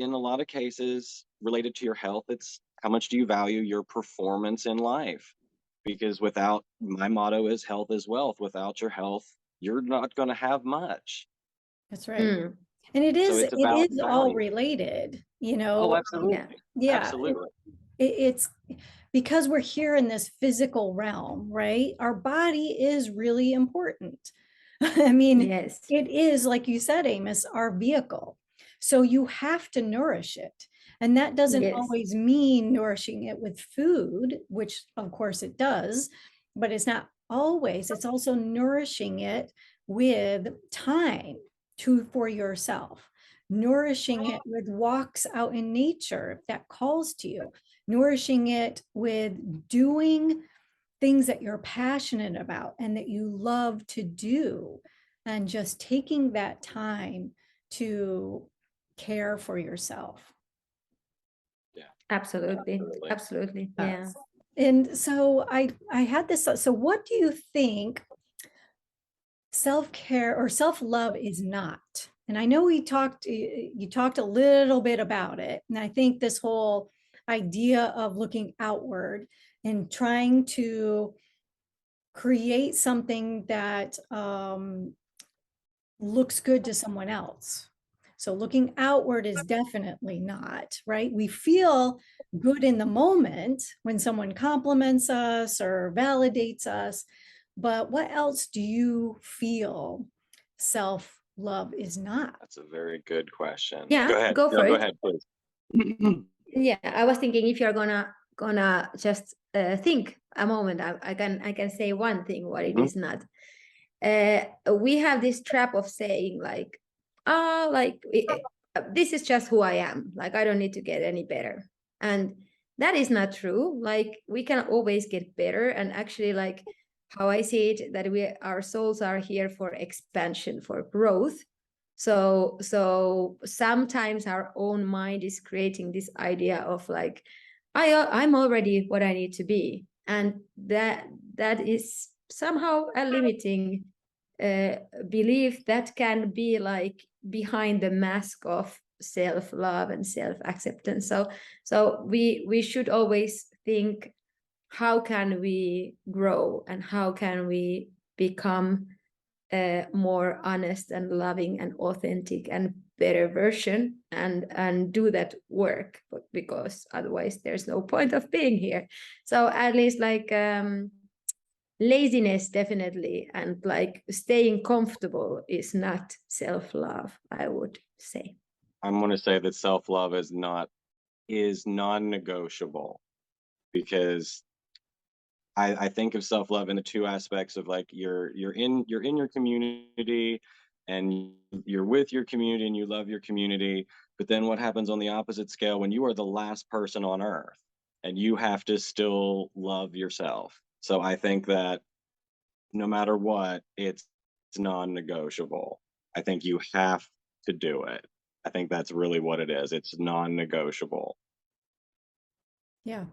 in a lot of cases related to your health, it's how much do you value your performance in life? Because without, my motto is health is wealth. Without your health, you're not going to have much. That's right. Mm. And So it it's about is all value. related, Oh, Yeah. absolutely. Yeah. Absolutely. It's because we're here in this physical realm, right? Our body is really important. I mean, Yes. it is, like you said, Amos, our vehicle. So you have to nourish it. And that doesn't Yes. always mean nourishing it with food, which of course it does, but it's not always. It's also nourishing it with time for yourself, nourishing it with walks out in nature that calls to you, nourishing it with doing things that you're passionate about and that you love to do, and just taking that time to care for yourself. Yeah, Absolutely. absolutely. Absolutely. Yeah. Yes. And so I had this, so what do you think self-care or self-love is not? And I know you talked a little bit about it. And I think this whole idea of looking outward and trying to create something that looks good to someone else. So looking outward is definitely not, right? We feel good in the moment when someone compliments us or validates us, but what else do you feel self-love is not? That's a very good question. Go Yeah. ahead. Go No, for go it. ahead, please. Yeah. I was thinking if you're gonna just think a moment, I can say one thing what it Mhm. is not. We have this trap of saying like, oh, like this is just who I am. Like I don't need to get any better, and that is not true. Like we can always get better, and actually, like how I see it, that our souls are here for expansion, for growth. So sometimes our own mind is creating this idea of like, I'm already what I need to be, and that is somehow a limiting belief that can be like behind the mask of self-love and self-acceptance. So we should always think, how can we grow and how can we become a more honest and loving and authentic and better version, and do that work, because otherwise there's no point of being here. So at least like laziness definitely, and like staying comfortable is not self-love, I would say. I'm going to say that self-love is non-negotiable, because I think of self-love in the two aspects of like you're in your community, and you're with your community and you love your community, but then what happens on the opposite scale when you are the last person on earth and you have to still love yourself? So I think that no matter what, it's non-negotiable. I think you have to do it. I think that's really what it is. It's non-negotiable. Yeah.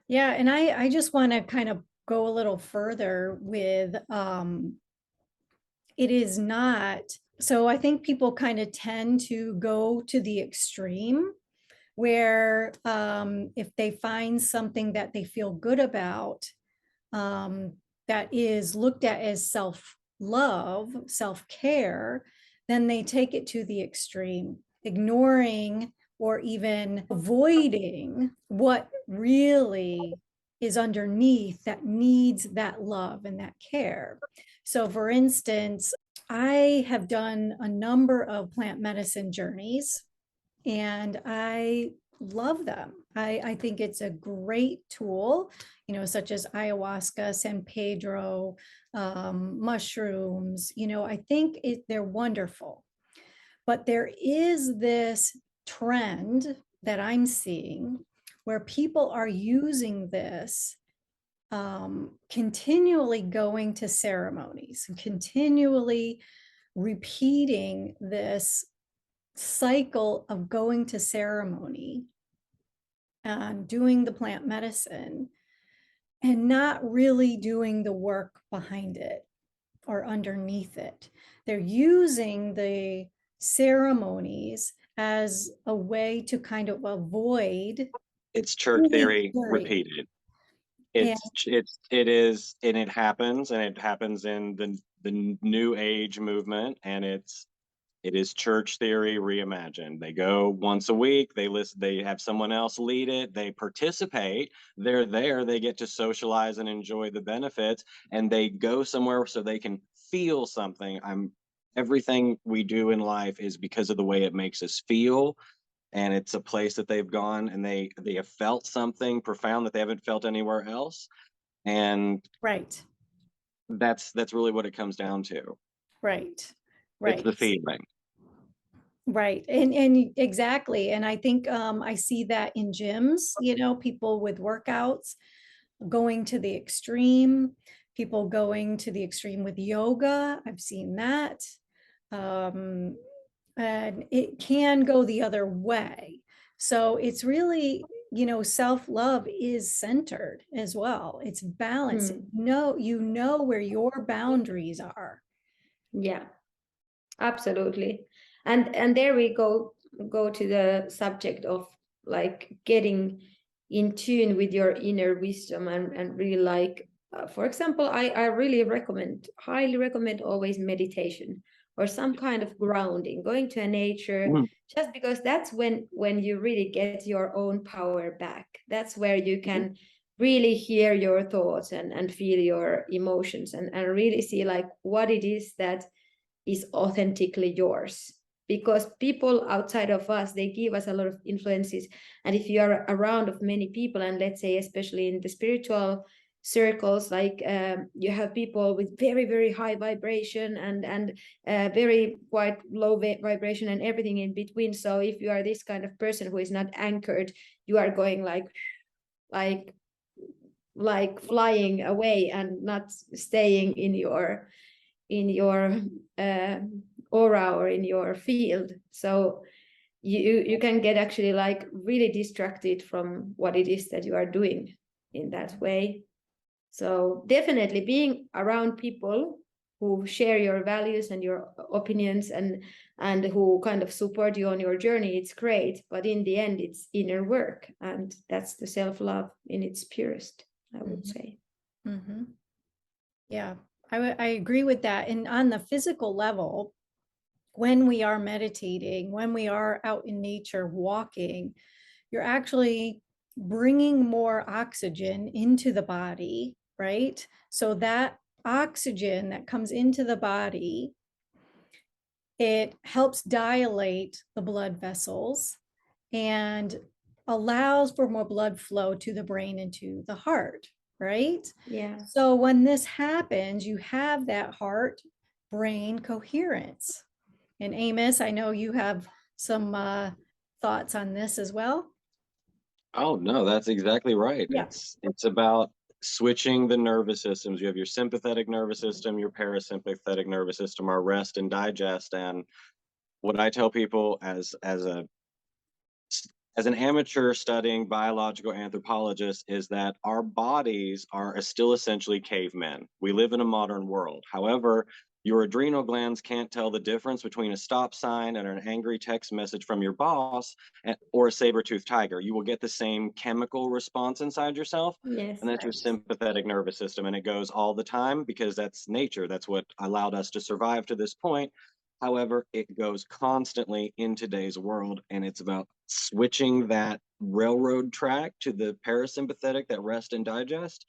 Yeah. And I just want to kind of go a little further with it is not. So I think people kind of tend to go to the extreme where if they find something that they feel good about, that is looked at as self-love, self-care, then they take it to the extreme, ignoring or even avoiding what really is underneath that needs that love and that care. So for instance, I have done a number of plant medicine journeys and I love them. I think it's a great tool, such as ayahuasca, San Pedro, mushrooms. I think they're wonderful. But there is this trend that I'm seeing where people are using this, continually going to ceremonies and continually repeating this cycle of going to ceremony and doing the plant medicine and not really doing the work behind it or underneath it. They're using the ceremonies as a way to kind of avoid It's church theory Theory. repeated. And It is, and it happens in the new age movement, and it is church theory reimagined. They go once a week, they listen, they have someone else lead it, they participate, they're there, they get to socialize and enjoy the benefits, and they go somewhere so they can feel something. Everything we do in life is because of the way it makes us feel, and it's a place that they've gone and they have felt something profound that they haven't felt anywhere else. And right, that's really what it comes down to. right, It's right. the feeling. Right. And exactly. And I think I see that in gyms, you know, people with workouts going to the extreme, people going to the extreme with yoga. I've seen that. Um, and it can go the other way. So it's really, you know, self-love is centered as well. It's balanced. Mm. You know where your boundaries are. Yeah, absolutely. And there we go to the subject of like getting in tune with your inner wisdom and really like for example, I really highly recommend always meditation or some kind of grounding, going to a nature, just because that's when you really get your own power back. That's where you can really hear your thoughts and feel your emotions and really see like what it is that is authentically yours, because people outside of us, they give us a lot of influences. And if you are around of many people, and let's say especially in the spiritual circles, like you have people with very very high vibration and very quite low vibration and everything in between. So if you are this kind of person who is not anchored, you are going like flying away and not staying in your aura or in your field. So you can get actually like really distracted from what it is that you are doing in that way. So definitely being around people who share your values and your opinions and who kind of support you on your journey, it's great. But in the end, it's inner work, and that's the self-love in its purest, I would say. Mm-hmm. Yeah, I agree with that. And on the physical level, when we are meditating, when we are out in nature walking, you're actually bringing more oxygen into the body, right? So that oxygen that comes into the body, it helps dilate the blood vessels and allows for more blood flow to the brain and to the heart, right? Yeah. So when this happens, you have that heart brain coherence. And Amos, I know you have some thoughts on this as well. Oh no, that's exactly right. Yeah. It's about switching the nervous systems. You have your sympathetic nervous system, your parasympathetic nervous system, our rest and digest. And what I tell people as an amateur studying biological anthropologist is that our bodies are still essentially cavemen. We live in a modern world. However, your adrenal glands can't tell the difference between a stop sign and an angry text message from your boss or a saber-toothed tiger. You will get the same chemical response inside yourself, Yes, and that's your right. sympathetic nervous system, and it goes all the time because that's nature. That's what allowed us to survive to this point. However, it goes constantly in today's world, and it's about switching that railroad track to the parasympathetic, that rest and digest.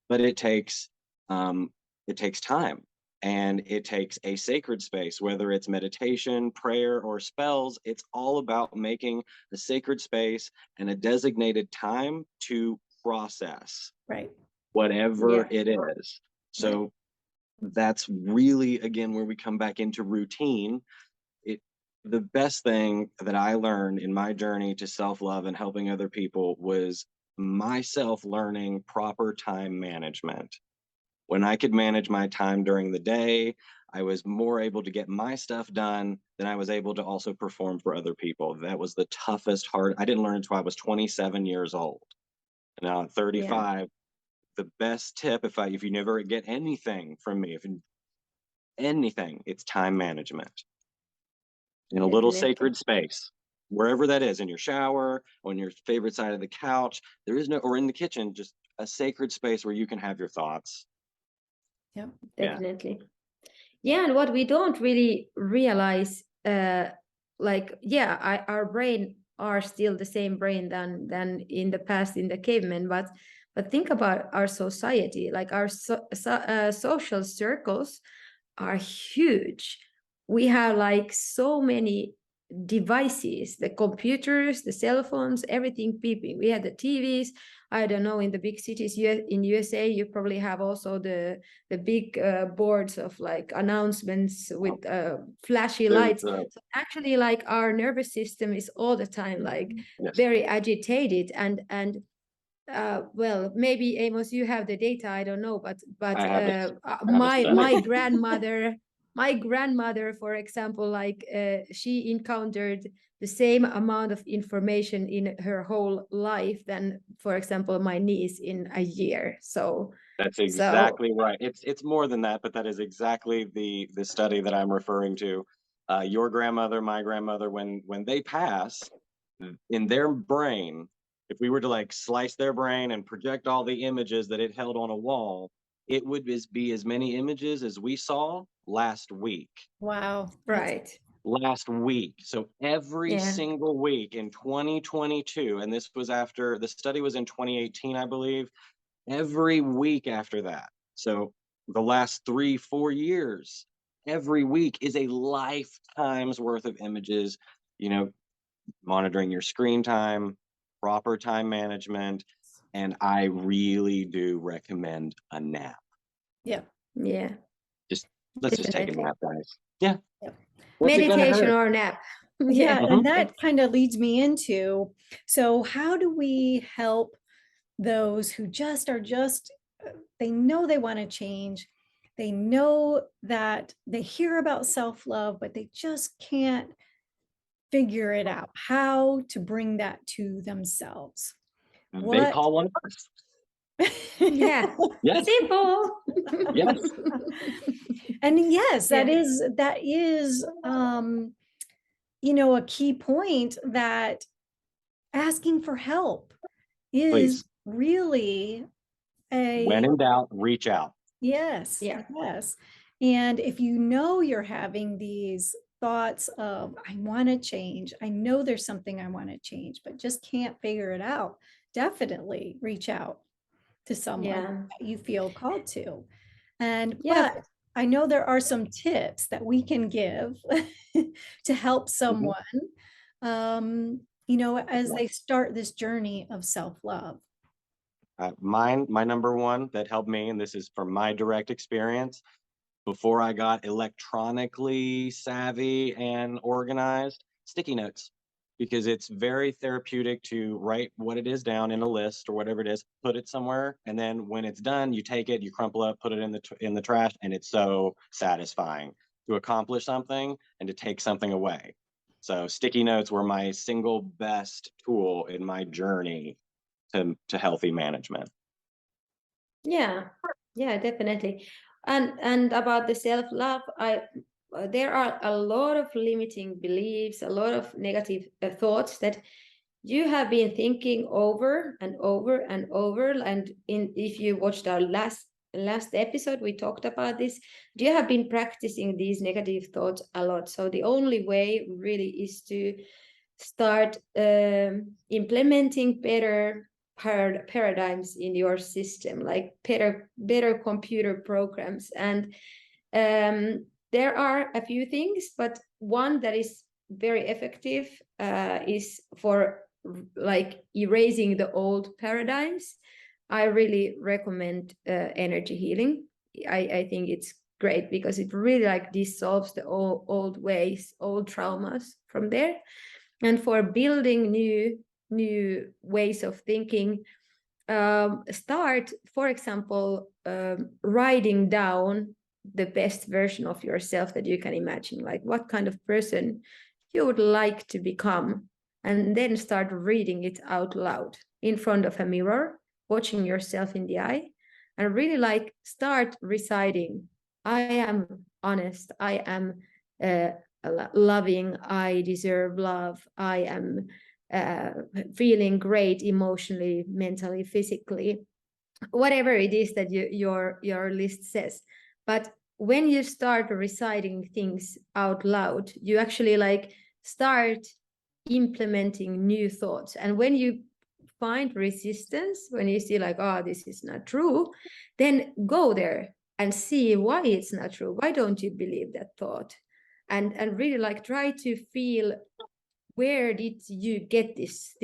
But it takes time, and it takes a sacred space, whether it's meditation, prayer, or spells. It's all about making a sacred space and a designated time to process Right. whatever Yeah. it is. So that's really, again, where we come back into routine. The best thing that I learned in my journey to self-love and helping other people was myself learning proper time management. When I could manage my time during the day, I was more able to get my stuff done than I was able to also perform for other people. That was the toughest hard. I didn't learn until I was 27 years old. Now at 35, the best tip, if you never get anything from me, anything, it's time management in a little Definitely. sacred space. wherever that is, in your shower, on your favorite side of the couch, there is no, or in the kitchen, just a sacred space where you can have your thoughts. Yep. Definitely. Yeah, and what we don't really realize, like, yeah, our brain are still the same brain than in the past in the cavemen, but think about our society, like our social circles are huge. We have like so many devices, the computers, the cell phones, everything beeping. We had the TVs. I don't know, in the big cities in USA, you probably have also the big boards of like announcements with flashy lights. So actually, like our nervous system is all the time like very agitated, and well, maybe Amos, you have the data, I don't know, but my grandmother, for example, like she encountered the same amount of information in her whole life than, for example, my niece in a year. So that's exactly right. It's more than that, but that is exactly the study that I'm referring to. Your grandmother, my grandmother, when they pass, in their brain, if we were to like slice their brain and project all the images that it held on a wall, it would be as many images as we saw last week. Wow. Right. Last week. So every single week in 2022, and this was after the study was in 2018, I believe, every week after that. So the last 3-4 years, every week is a lifetime's worth of images, you know, monitoring your screen time, proper time management, and I really do recommend a nap. Yeah. Yeah. Let's just take a nap, guys. Yeah. Yep. Meditation or nap. Yeah. And that kind of leads me into, so how do we help those who they know they want to change, they know that they hear about self-love, but they just can't figure it out, how to bring that to themselves? They call one of us. Yeah. Yes. Simple. Yes. And yes, that is you know, a key point, that asking for help is Please. really When in doubt, reach out. Yes. Yeah. Yes. And if you know you're having these thoughts of, I want to change, I know there's something I want to change, but just can't figure it out, definitely reach out to someone that you feel called to. And but I know there are some tips that we can give to help someone, you know, as they start this journey of self-love. My number one that helped me, and this is from my direct experience, before I got electronically savvy and organized, sticky notes, because it's very therapeutic to write what it is down in a list or whatever it is, put it somewhere, and then when it's done, you take it, you crumple up, put it in the trash, and it's so satisfying to accomplish something and to take something away. So sticky notes were my single best tool in my journey to healthy management. Yeah, definitely. And about the self-love, there are a lot of limiting beliefs, a lot of negative thoughts that you have been thinking over and over and over. And if you watched our last episode, we talked about this. You have been practicing these negative thoughts a lot. So the only way really is to start implementing better paradigms in your system, like better computer programs. And there are a few things, but one that is very effective is for like erasing the old paradigms. I really recommend energy healing. I think it's great because it really like dissolves the old ways, old traumas from there. And for building new ways of thinking, start, for example, writing down the best version of yourself that you can imagine, like what kind of person you would like to become, and then start reading it out loud in front of a mirror, watching yourself in the eye, and really like start reciting, I am honest, I am loving, I deserve love, I am feeling great emotionally, mentally, physically, whatever it is that your list says. But when you start reciting things out loud, you actually like start implementing new thoughts. And when you find resistance, when you see like, oh, this is not true, then go there and see why it's not true. Why don't you believe that thought? And really like try to feel, where did you get this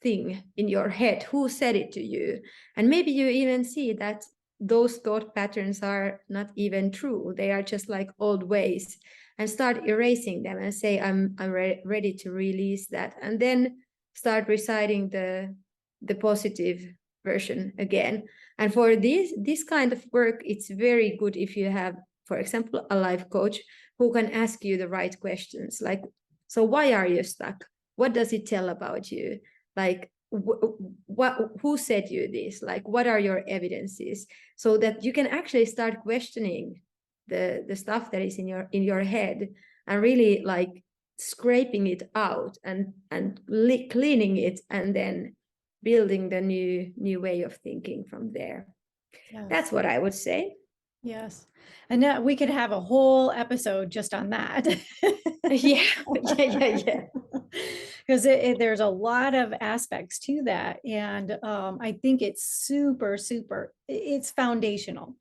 thing in your head? Who said it to you? And maybe you even see that those thought patterns are not even true. They are just like old ways, and start erasing them and say, I'm ready to release that. And then start reciting the positive version again. And for this kind of work, it's very good if you have, for example, a life coach who can ask you the right questions, like, so why are you stuck? What does it tell about you? Like, who said you this? Like, what are your evidences? So that you can actually start questioning the stuff that is in your head, and really like scraping it out and cleaning it, and then building the new way of thinking from there. Yes. That's what I would say. Yes. And now we could have a whole episode just on that. Yeah. Because there's a lot of aspects to that. And I think it's super, it's foundational,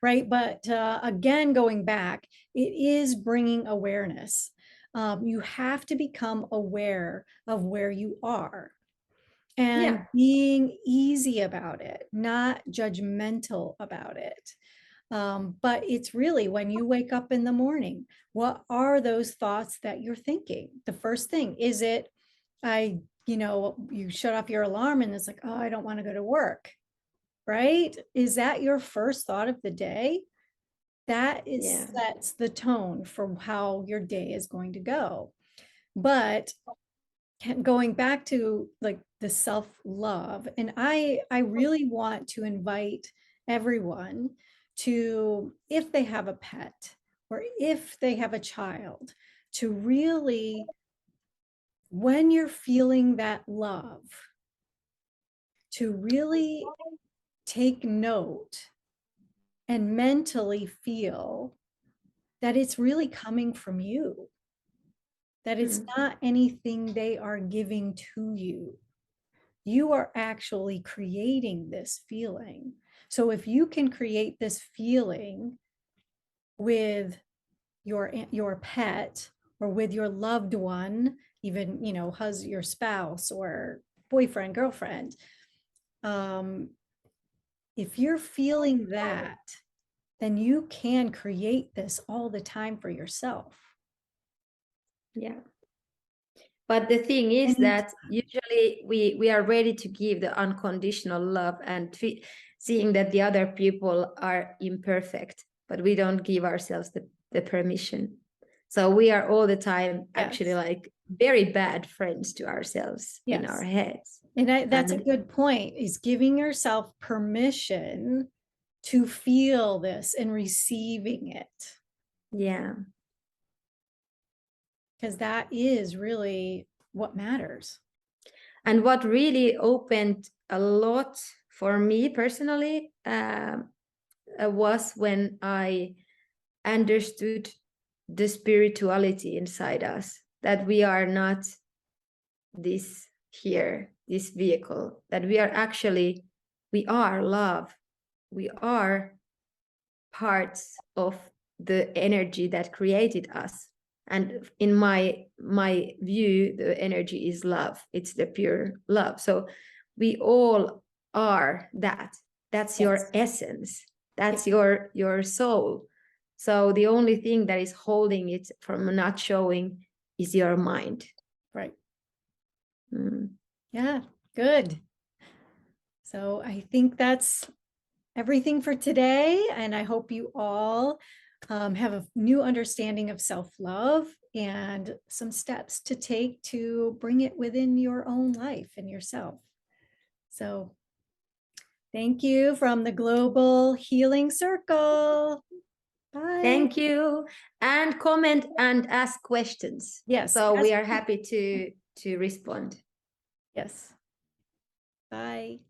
right? But again, going back, it is bringing awareness. You have to become aware of where you are. And being easy about it, not judgmental about it. But it's really when you wake up in the morning, what are those thoughts that you're thinking? The first thing, is it, you shut off your alarm and it's like, oh, I don't want to go to work, right? Is that your first thought of the day? That sets the tone for how your day is going to go. But going back to like the self-love, and I really want to invite everyone to, if they have a pet or if they have a child, to really, when you're feeling that love, to really take note and mentally feel that it's really coming from you, that it's not anything they are giving to you. You are actually creating this feeling. So if you can create this feeling with your pet or with your loved one, even, your spouse or boyfriend, girlfriend, if you're feeling that, then you can create this all the time for yourself. Yeah. But the thing is that usually we are ready to give the unconditional love and seeing that the other people are imperfect, but we don't give ourselves the permission. So we are all the time actually like very bad friends to ourselves in our heads. And that's a good point, is giving yourself permission to feel this and receiving it. Yeah. Because that is really what matters. And what really opened a lot for me personally was when I understood the spirituality inside us, that we are not this vehicle, that we are love. We are parts of the energy that created us. And in my view, the energy is love. It's the pure love. So we all are that. That's your essence. That's your soul. So the only thing that is holding it from not showing is your mind. Right. Yeah, good. So I think that's everything for today. And I hope you all have a new understanding of self-love and some steps to take to bring it within your own life and yourself. So thank you from the Global Healing Circle. Bye. Thank you. And comment and ask questions. Yes. So we ask are happy to respond. Yes. Bye.